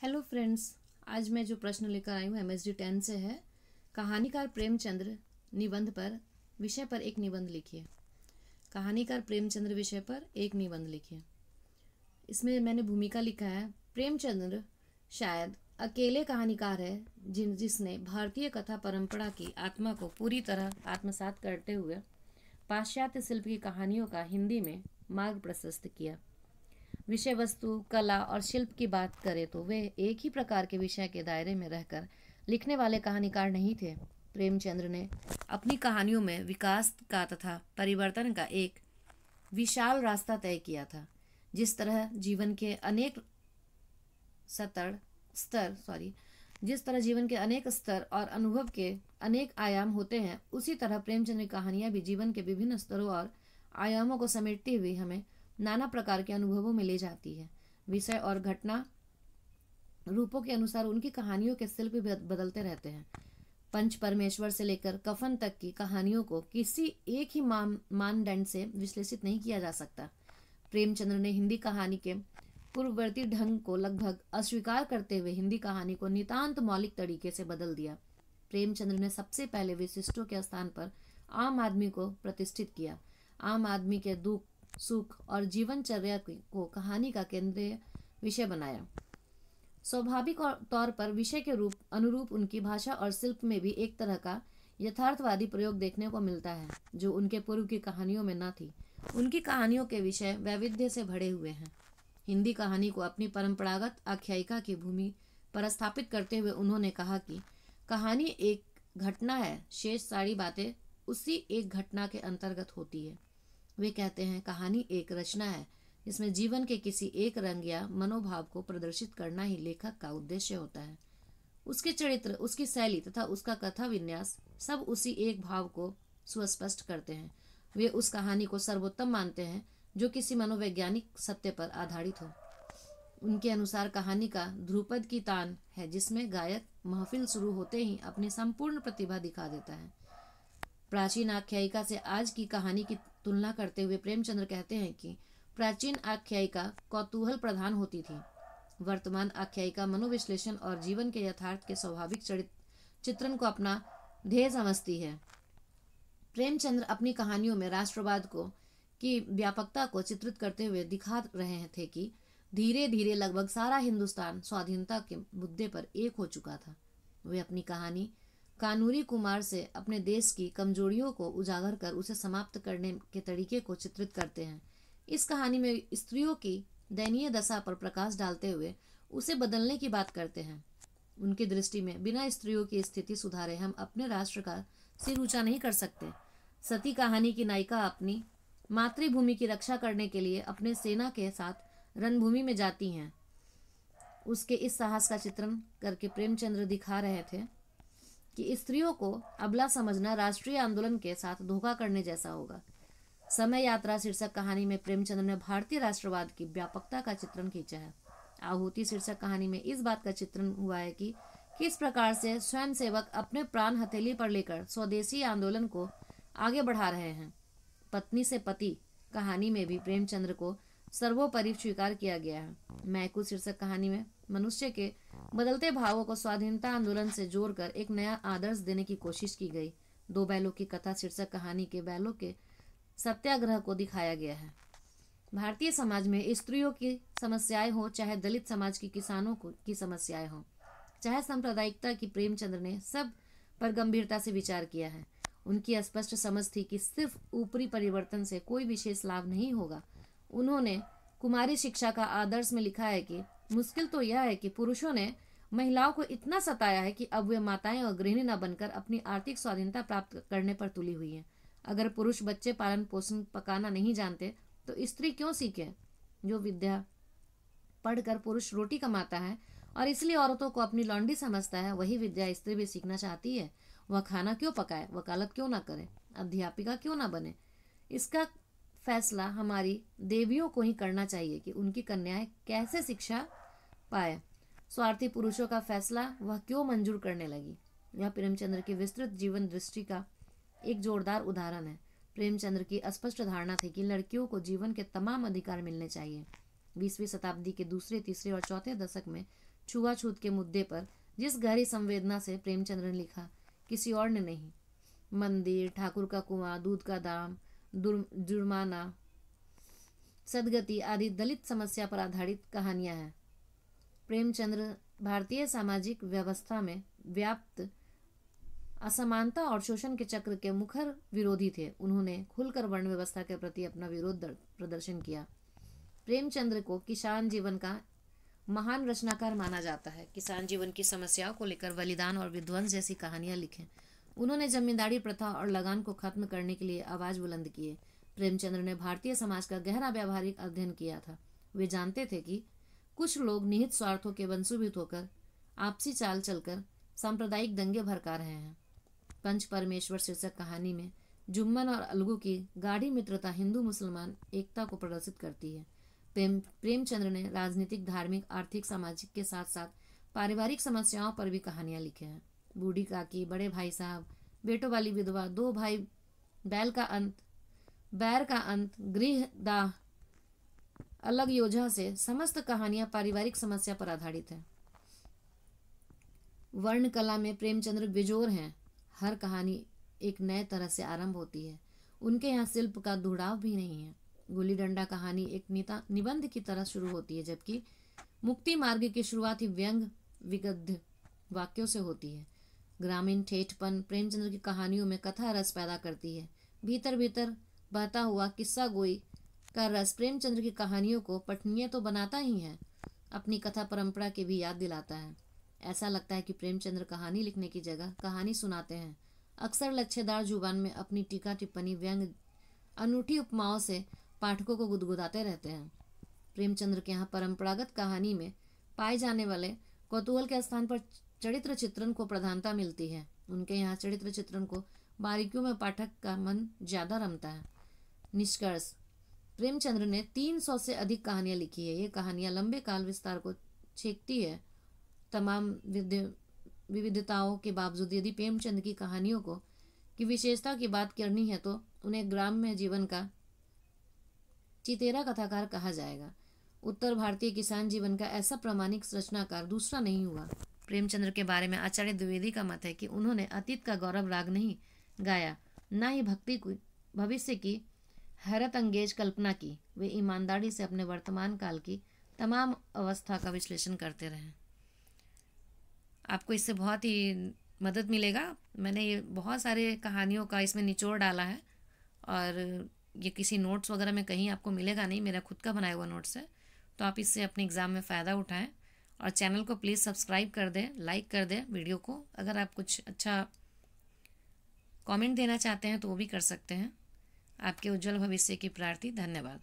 Hello friends, आज मैं जो प्रश्न लेकर आई हूँ MSD 10 से है। कहानीकार प्रेमचंद्र निबंध पर विषय पर एक निबंध लिखिए। कहानीकार प्रेमचंद्र विषय पर एक निबंध लिखिए। इसमें मैंने भूमिका लिखा है। प्रेमचंद्र शायद अकेले कहानीकार है जिसने भारतीय कथा परंपरा की आत्मा को पूरी तरह आत्मसात करते हुए पाश्चात्य शिल्प की कहानियों का हिंदी में मार्ग प्रशस्त किया। विषय वस्तु, कला और शिल्प की बात करें तो वे एक ही प्रकार के विषय के दायरे में रहकर लिखने वाले कहानीकार नहीं थे। प्रेमचंद्र ने अपनी कहानियों में विकास का तथा परिवर्तन का एक विशाल रास्ता तय किया था। जिस तरह जीवन के अनेक स्तर और अनुभव के अनेक आयाम होते हैं, उसी तरह प्रेमचंद्र की कहानियां भी जीवन के विभिन्न स्तरों और आयामों को समेटती हुई हमें नाना प्रकार के अनुभवों में ले जाती है। विषय और घटना रूपों के अनुसार उनकी कहानियों के शिल्प भी बदलते रहते हैं। पंच परमेश्वर से लेकर कफन तक की कहानियों को किसी एक ही मानदंड से विश्लेषित नहीं किया जा सकता। प्रेमचंद्र ने हिंदी कहानी के पूर्ववर्ती ढंग को लगभग अस्वीकार करते हुए हिंदी कहानी को नितांत मौलिक तरीके से बदल दिया। प्रेमचंद्र ने सबसे पहले विशिष्टों के स्थान पर आम आदमी को प्रतिष्ठित किया। आम आदमी के दुख, सुख और जीवनचर्या को कहानी का केंद्रीय विषय बनाया। स्वाभाविक तौर पर विषय के अनुरूप उनकी भाषा और शिल्प में भी एक तरह का यथार्थवादी प्रयोग देखने को मिलता है जो उनके पूर्व की कहानियों में न थी। उनकी कहानियों के विषय वैविध्य से भरे हुए हैं। हिंदी कहानी को अपनी परंपरागत आख्यायिका की भूमि पर स्थापित करते हुए उन्होंने कहा कि कहानी एक घटना है, शेष सारी बातें उसी एक घटना के अंतर्गत होती है। वे कहते हैं कहानी एक रचना है जिसमें जीवन के किसी एक रंग या मनोभाव को प्रदर्शित करना ही लेखक का उद्देश्य होता है। उसके चरित्र, उसकी शैली तथा उसका कथा विन्यास सब उसी एक भाव को सुस्पष्ट करते हैं। वे उस कहानी को सर्वोत्तम मानते हैं जो किसी मनोवैज्ञानिक सत्य पर आधारित हो। उनके अनुसार कहानी का ध्रुपद की तान है जिसमें गायक महफिल शुरू होते ही अपनी संपूर्ण प्रतिभा दिखा देता है। प्राचीन आख्यायिका से आज की कहानी की तुलना करते हुए प्रेमचंद्र कहते हैं कि प्राचीन आख्यायिका कौतूहल प्रधान होती थी। वर्तमान आख्यायिका मनोविश्लेषण और जीवन के यथार्थ के स्वाभाविक चित्रण को अपना ध्येय समझती है। प्रेमचंद्र अपनी कहानियों में राष्ट्रवाद की व्यापकता को चित्रित करते हुए दिखा रहे थे कि धीरे धीरे लगभग सारा हिंदुस्तान स्वाधीनता के मुद्दे पर एक हो चुका था। वे अपनी कहानी कानूरी कुमार से अपने देश की कमजोरियों को उजागर कर उसे समाप्त करने के तरीके को चित्रित करते हैं। इस कहानी में स्त्रियों की दयनीय दशा पर प्रकाश डालते हुए उसे बदलने की बात करते हैं। उनकी दृष्टि में बिना स्त्रियों की स्थिति सुधारे हम अपने राष्ट्र का सिर ऊंचा नहीं कर सकते। सती कहानी की नायिका अपनी मातृभूमि की रक्षा करने के लिए अपने सेना के साथ रणभूमि में जाती हैं। उसके इस साहस का चित्रण करके प्रेमचंद्र दिखा रहे थे कि स्त्रियों को अबला समझना राष्ट्रीय आंदोलन के साथ धोखा करने जैसा होगा। समय यात्रा शीर्षक कहानी में प्रेमचंद्र ने भारतीय राष्ट्रवाद की व्यापकता का चित्रण खींचा है। आहुति शीर्षक कहानी में इस बात का चित्रण हुआ है कि किस प्रकार से स्वयंसेवक अपने प्राण हथेली पर लेकर स्वदेशी आंदोलन को आगे बढ़ा रहे हैं। पत्नी से पति कहानी में भी प्रेमचंद्र को सर्वोपरि स्वीकार किया गया है। मैकू शीर्षक कहानी में मनुष्य के बदलते भावों को स्वाधीनता आंदोलन से जोड़कर एक नया आदर्श देने की कोशिश की गई। दो बैलों की कथा शीर्षक कहानी के बैलों के सत्याग्रह को दिखाया गया है। भारतीय समाज में स्त्रियों की समस्याएं हो, चाहे दलित समाज की किसानों की समस्याएं हो, चाहे सांप्रदायिकता की, प्रेमचंद्र ने सब पर गंभीरता से विचार किया है। उनकी स्पष्ट समझ थी कि सिर्फ ऊपरी परिवर्तन से कोई विशेष लाभ नहीं होगा। उन्होंने कुमारी शिक्षा का आदर्श में लिखा है कि मुश्किल तो यह है कि पुरुषों ने महिलाओं को इतना सताया है कि अब वे माताएं और गृहिणी न बनकर अपनी आर्थिक स्वाधीनता प्राप्त करने पर तुली हुई हैं। अगर पुरुष बच्चे पालन पोषण पकाना नहीं जानते तो स्त्री क्यों सीखे? जो विद्या पढ़कर पुरुष रोटी कमाता है और इसलिए औरतों को अपनी लौंडी समझता है, वही विद्या स्त्री भी सीखना चाहती है। वह खाना क्यों पकाए, वकालत क्यों ना करे, अध्यापिका क्यों ना बने? इसका फैसला हमारी देवियों को ही करना चाहिए कि उनकी कन्याएं कैसे शिक्षा पाए। स्वार्थी पुरुषों का फैसला वह क्यों मंजूर करने लगी? यह प्रेमचंद्र की विस्तृत जीवन दृष्टि का एक जोरदार उदाहरण है। प्रेमचंद्र की स्पष्ट धारणा थी कि लड़कियों को जीवन के तमाम अधिकार मिलने चाहिए। 20वीं शताब्दी के दूसरे, तीसरे और चौथे दशक में छुआछूत के मुद्दे पर जिस गहरी संवेदना से प्रेमचंद्र ने लिखा, किसी और ने नहीं। मंदिर, ठाकुर का कुआं, दूध का दाम, जुर्माना, सदगति आदि दलित समस्या पर आधारित कहानियां हैं। प्रेमचंद्र भारतीय सामाजिक व्यवस्था में व्याप्त असमानता और शोषण के चक्र के मुखर विरोधी थे। उन्होंने खुलकर वर्ण व्यवस्था के प्रति अपना विरोध प्रदर्शन किया। प्रेमचंद्र को किसान जीवन का महान रचनाकार माना जाता है। किसान जीवन की समस्याओं को लेकर बलिदान और विध्वंस जैसी कहानियां लिखें। उन्होंने जमींदारी प्रथा और लगान को खत्म करने के लिए आवाज बुलंद किए। प्रेमचंद्र ने भारतीय समाज का गहरा व्यावहारिक अध्ययन किया था। वे जानते थे कि कुछ लोग निहित स्वार्थों के वंशुभूत होकर आपसी चाल चलकर सांप्रदायिक दंगे भड़का रहे हैं। पंच परमेश्वर शीर्षक कहानी में जुम्मन और अलगू की गाढ़ी मित्रता हिंदू मुसलमान एकता को प्रदर्शित करती है। प्रेमचंद्र ने राजनीतिक, धार्मिक, आर्थिक, सामाजिक के साथ साथ पारिवारिक समस्याओं पर भी कहानियां लिखे हैं। बूढ़ी काकी, बड़े भाई साहब, बेटों वाली विधवा, दो भाई, बैर का अंत, गृह दाह, अलग योजना से समस्त कहानियां पारिवारिक समस्या पर आधारित है। वर्ण कला में प्रेमचंद्र बेजोर हैं। हर कहानी एक नए तरह से आरंभ होती है। उनके यहाँ शिल्प का दुहराव भी नहीं है। गुल्ली डंडा कहानी एक निबंध की तरह शुरू होती है, जबकि मुक्ति मार्ग की शुरुआत ही व्यंग विगद्ध वाक्यों से होती है। ग्रामीण ठेठपन प्रेमचंद्र की कहानियों में कथा रस पैदा करती है। भीतर भीतर बहता हुआ किस्सा गोई का रस प्रेमचंद्र की कहानियों को पठनीय तो बनाता ही है, अपनी कथा परंपरा की भी याद दिलाता है। ऐसा लगता है कि प्रेमचंद्र कहानी लिखने की जगह कहानी सुनाते हैं। अक्सर लच्छेदार जुबान में अपनी टीका टिप्पणी, व्यंग, अनूठी उपमाओं से पाठकों को गुदगुदाते रहते हैं। प्रेमचंद्र के यहाँ परंपरागत कहानी में पाए जाने वाले कौतूहल के स्थान पर चरित्र चित्रण को प्रधानता मिलती है। उनके यहाँ चरित्र चित्रण को बारीकियों में पाठक का मन ज्यादा रमता है। निष्कर्ष, प्रेमचंद्र ने 300 से अधिक कहानियां लिखी है। ये कहानियां लंबे काल विस्तार को छेकती है। तमाम विविधताओं के बावजूद यदि प्रेमचंद की कहानियों को की विशेषता की बात करनी है तो उन्हें ग्राम्य जीवन का चितेरा कथाकार कहा जाएगा। उत्तर भारतीय किसान जीवन का ऐसा प्रामाणिक रचनाकार दूसरा नहीं हुआ। प्रेमचंद्र के बारे में आचार्य द्विवेदी का मत है कि उन्होंने अतीत का गौरव राग नहीं गाया, न ही भविष्य की हैरत अंगेज कल्पना की। वे ईमानदारी से अपने वर्तमान काल की तमाम अवस्था का विश्लेषण करते रहे। आपको इससे बहुत ही मदद मिलेगा। मैंने ये बहुत सारे कहानियों का इसमें निचोड़ डाला है और ये किसी नोट्स वगैरह में कहीं आपको मिलेगा नहीं, मेरा खुद का बनाया हुआ नोट्स है। तो आप इससे अपने एग्ज़ाम में फ़ायदा उठाएं और चैनल को प्लीज़ सब्सक्राइब कर दें, लाइक कर दें वीडियो को। अगर आप कुछ अच्छा कमेंट देना चाहते हैं तो वो भी कर सकते हैं। आपके उज्जवल भविष्य की प्रार्थी। धन्यवाद।